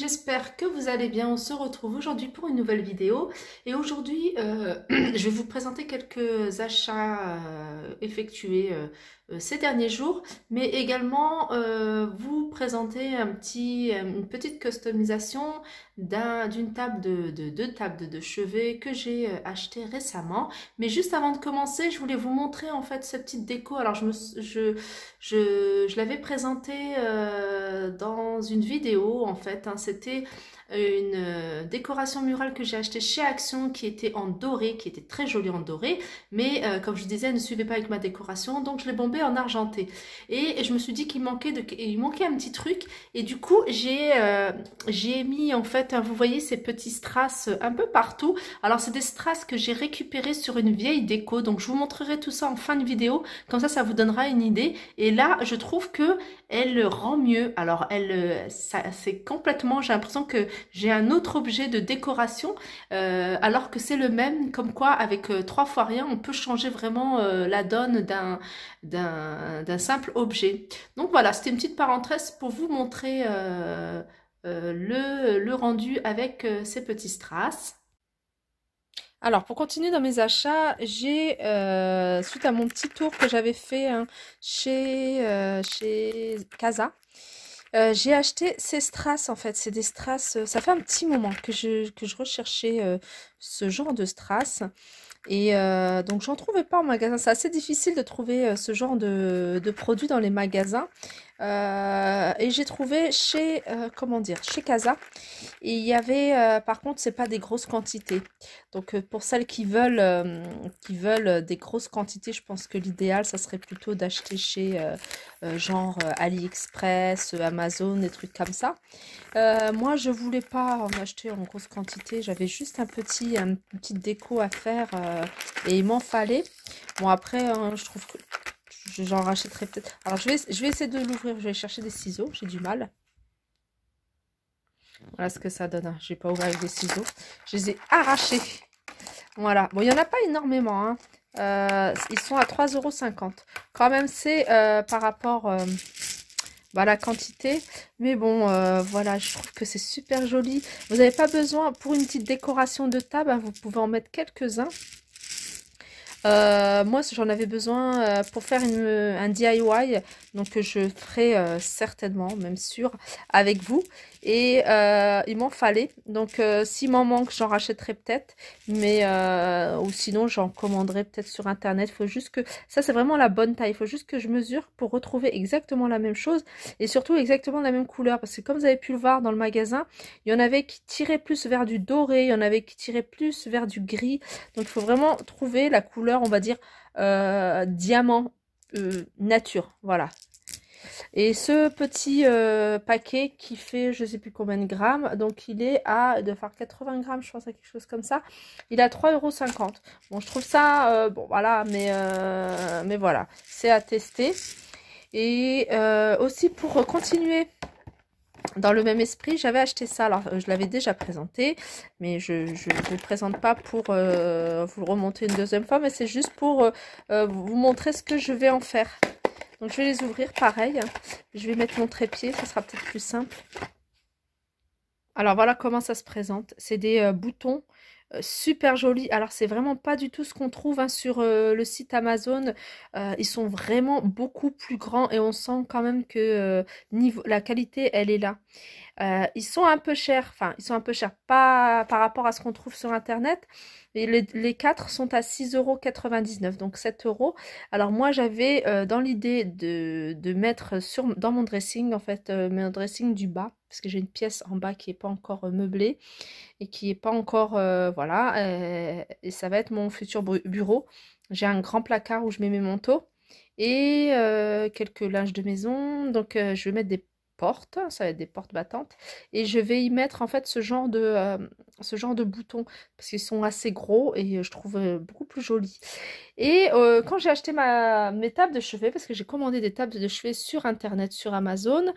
j'espère que vous allez bien. On se retrouve aujourd'hui pour une nouvelle vidéo. Et aujourd'hui, je vais vous présenter quelques achats effectués ces derniers jours, mais également vous présenter une petite customisation d'une table deux tables de chevet que j'ai acheté récemment. Mais juste avant de commencer, je voulais vous montrer en fait cette petite déco. Alors je l'avais présenté dans une vidéo en fait, hein. C'était une décoration murale que j'ai achetée chez Action qui était en doré, qui était très jolie en doré, mais comme je disais, elle ne suivait pas avec ma décoration, donc je l'ai bombée en argenté. Et je me suis dit il manquait un petit truc, et du coup j'ai mis en fait, hein, vous voyez ces petits strass un peu partout. Alors c'est des strass que j'ai récupérés sur une vieille déco, donc je vous montrerai tout ça en fin de vidéo, comme ça vous donnera une idée. Et là je trouve que elle rend mieux. Alors c'est complètement, j'ai l'impression que j'ai un autre objet de décoration alors que c'est le même, comme quoi avec trois fois rien on peut changer vraiment la donne d'un simple objet. Donc voilà, c'était une petite parenthèse pour vous montrer le rendu avec ces petits strass. Alors, pour continuer dans mes achats, j'ai, suite à mon petit tour que j'avais fait, hein, chez Casa, j'ai acheté ces strass en fait. C'est des strass, ça fait un petit moment que je recherchais ce genre de strass. Et donc, j'en trouvais pas en magasin. C'est assez difficile de trouver ce genre de produits dans les magasins. Et j'ai trouvé chez, comment dire, chez Casa. Et il y avait, par contre, c'est pas des grosses quantités. Donc, pour celles qui veulent des grosses quantités, je pense que l'idéal, ça serait plutôt d'acheter chez, genre AliExpress, Amazon, des trucs comme ça. Moi, je voulais pas en acheter en grosse quantité. J'avais juste une petite déco à faire et il m'en fallait. Bon, après, je trouve que j'en rachèterai peut-être. Alors, je vais essayer de l'ouvrir. Je vais chercher des ciseaux. J'ai du mal. Voilà ce que ça donne, hein. J'ai pas ouvert avec des ciseaux. Je les ai arrachés. Voilà. Bon, il n'y en a pas énormément, hein. Ils sont à 3,50 €. Quand même, c'est par rapport à la quantité. Mais bon, voilà, je trouve que c'est super joli. Vous n'avez pas besoin, pour une petite décoration de table, hein, vous pouvez en mettre quelques-uns. Moi, j'en avais besoin pour faire un DIY, donc je ferai certainement, même sûr, avec vous. Et il m'en fallait, donc s'il m'en manque, j'en rachèterai peut-être, mais ou sinon j'en commanderai peut-être sur internet. Il faut juste que ça, c'est vraiment la bonne taille. Il faut juste que je mesure pour retrouver exactement la même chose et surtout exactement la même couleur, parce que comme vous avez pu le voir dans le magasin, il y en avait qui tiraient plus vers du doré, il y en avait qui tiraient plus vers du gris. Donc il faut vraiment trouver la couleur, on va dire, diamant nature. Voilà. Et ce petit paquet qui fait je sais plus combien de grammes, donc il est de faire 80 grammes, je pense, à quelque chose comme ça. Il est à 3,50 €. Bon, je trouve ça, bon voilà, mais voilà, c'est à tester. Et aussi pour continuer dans le même esprit, j'avais acheté ça. Alors, je l'avais déjà présenté, mais je ne le présente pas pour vous le remonter une deuxième fois, mais c'est juste pour vous montrer ce que je vais en faire. Donc, je vais les ouvrir pareil. Je vais mettre mon trépied, ça sera peut-être plus simple. Alors, voilà comment ça se présente. C'est des boutons super jolis. Alors, c'est vraiment pas du tout ce qu'on trouve, hein, sur le site Amazon. Ils sont vraiment beaucoup plus grands et on sent quand même que la qualité, elle est là. Ils sont un peu chers, enfin, ils sont un peu chers, pas par rapport à ce qu'on trouve sur Internet. Et les 4 sont à 6,99 €, donc 7 €. Alors moi, j'avais dans l'idée de mettre dans mon dressing, en fait, mon dressing du bas, parce que j'ai une pièce en bas qui n'est pas encore meublée et qui n'est pas encore, voilà, et ça va être mon futur bureau. J'ai un grand placard où je mets mes manteaux et quelques linges de maison, donc je vais mettre des portes, ça va être des portes battantes, et je vais y mettre en fait ce genre de boutons parce qu'ils sont assez gros et je trouve beaucoup plus jolis. Et quand j'ai acheté mes tables de chevet, parce que j'ai commandé des tables de chevet sur internet, sur Amazon,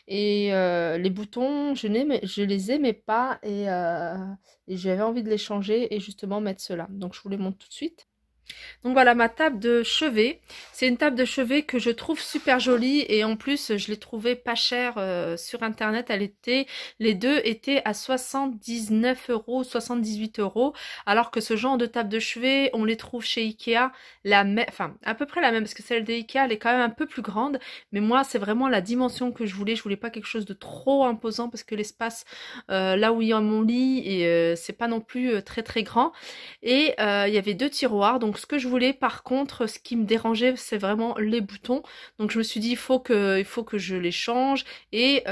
et les boutons je les aimais pas, et j'avais envie de les changer et justement mettre ceux-là, donc je vous les montre tout de suite. Donc voilà ma table de chevet. C'est une table de chevet que je trouve super jolie et en plus je l'ai trouvée pas chère sur internet. Les deux étaient à 79 euros, 78 euros. Alors que ce genre de table de chevet, on les trouve chez Ikea, enfin à peu près la même parce que celle de Ikea elle est quand même un peu plus grande. Mais moi c'est vraiment la dimension que je voulais. Je voulais pas quelque chose de trop imposant parce que l'espace là où il y a mon lit et c'est pas non plus très très grand. Et il y avait deux tiroirs. Donc ce que je voulais par contre, ce qui me dérangeait, c'est vraiment les boutons. Donc je me suis dit il faut que je les change. Et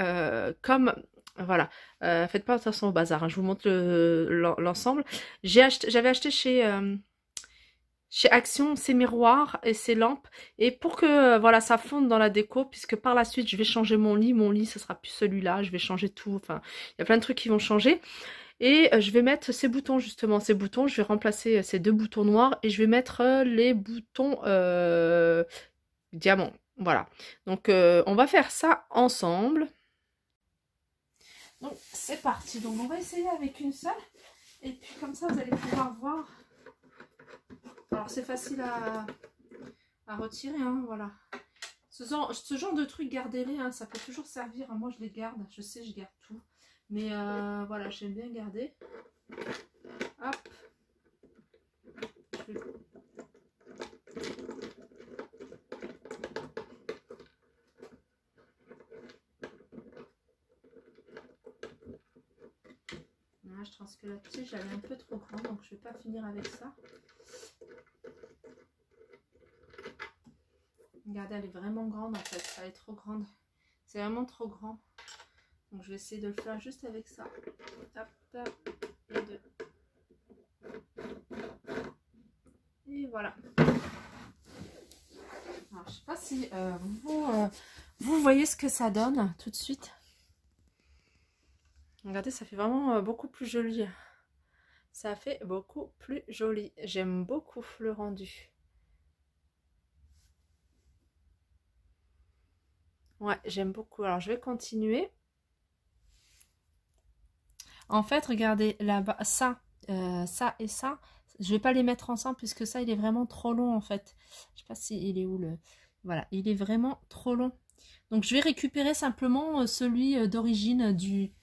comme voilà, faites pas attention au bazar, hein, je vous montre l'ensemble. J'avais acheté chez Action ces miroirs et ces lampes. Et pour que voilà ça fonde dans la déco, puisque par la suite je vais changer mon lit. Mon lit, ce sera plus celui-là. Je vais changer tout. Enfin, il y a plein de trucs qui vont changer. Et je vais mettre ces boutons justement, ces boutons, je vais remplacer ces deux boutons noirs et je vais mettre les boutons diamants. Voilà, donc on va faire ça ensemble. Donc c'est parti, donc on va essayer avec une seule et puis comme ça vous allez pouvoir voir. Alors c'est facile à retirer, hein, voilà. Ce genre de truc, gardez-les, hein, ça peut toujours servir. Moi je les garde, je sais, je garde tout. Mais voilà, j'aime bien garder. Hop. Là, je pense que la tige, elle est un peu trop grande, donc je vais pas finir avec ça. Regardez, elle est vraiment grande en fait. Elle est trop grande. C'est vraiment trop grand. Donc je vais essayer de le faire juste avec ça. Hop, et deux. Et voilà. Alors, je sais pas si vous voyez ce que ça donne tout de suite. Regardez, ça fait vraiment beaucoup plus joli. Ça fait beaucoup plus joli. J'aime beaucoup le rendu. Ouais, j'aime beaucoup. Alors, je vais continuer. En fait, regardez, là-bas, ça et ça, je vais pas les mettre ensemble puisque ça, il est vraiment trop long, en fait. Je sais pas si il est où le... Voilà, il est vraiment trop long. Donc, je vais récupérer simplement celui d'origine du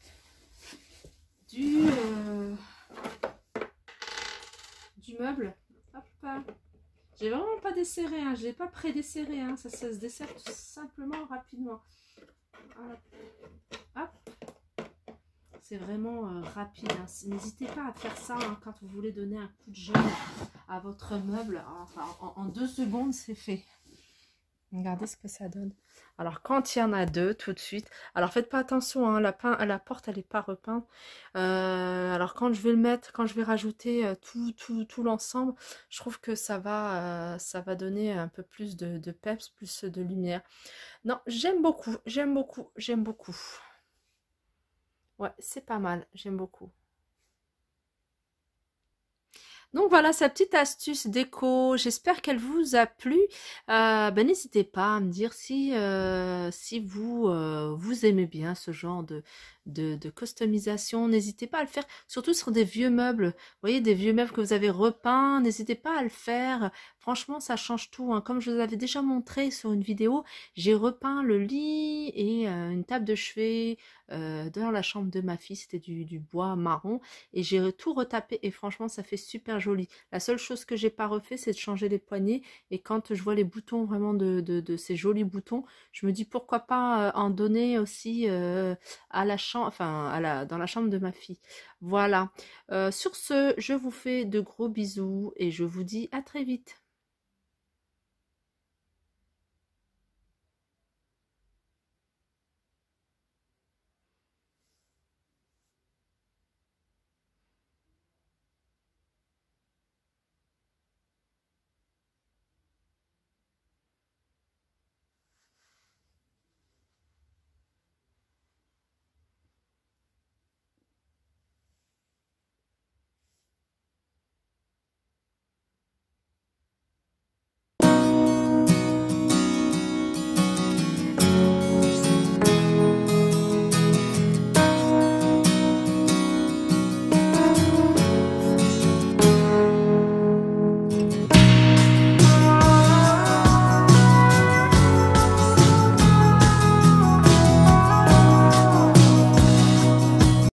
meuble. Hop. J'ai vraiment pas desserré, hein. Je l'ai pas pré-desserré, hein. Ça se dessert tout simplement rapidement. Hop. C'est vraiment rapide, hein. N'hésitez pas à faire ça, hein, quand vous voulez donner un coup de gel à votre meuble. Enfin, en 2 secondes, c'est fait. Regardez ce que ça donne. Alors, quand il y en a deux, tout de suite. Alors, faites pas attention, hein, la porte, elle n'est pas repeinte. Alors, quand je vais le mettre, quand je vais rajouter tout l'ensemble, je trouve que ça va donner un peu plus de peps, plus de lumière. Non, j'aime beaucoup, j'aime beaucoup, j'aime beaucoup. Ouais, c'est pas mal, j'aime beaucoup. Donc voilà sa petite astuce déco, j'espère qu'elle vous a plu. N'hésitez pas à me dire si vous aimez bien ce genre de customisation. N'hésitez pas à le faire, surtout sur des vieux meubles. Vous voyez, des vieux meubles que vous avez repeints, n'hésitez pas à le faire. Franchement, ça change tout, hein. Comme je vous avais déjà montré sur une vidéo, j'ai repeint le lit et une table de chevet dans la chambre de ma fille. C'était du bois marron et j'ai tout retapé et franchement, ça fait super joli. La seule chose que j'ai pas refait, c'est de changer les poignées. Et quand je vois les boutons vraiment de ces jolis boutons, je me dis pourquoi pas en donner aussi à la chambre, enfin dans la chambre de ma fille. Voilà. Sur ce, je vous fais de gros bisous et je vous dis à très vite.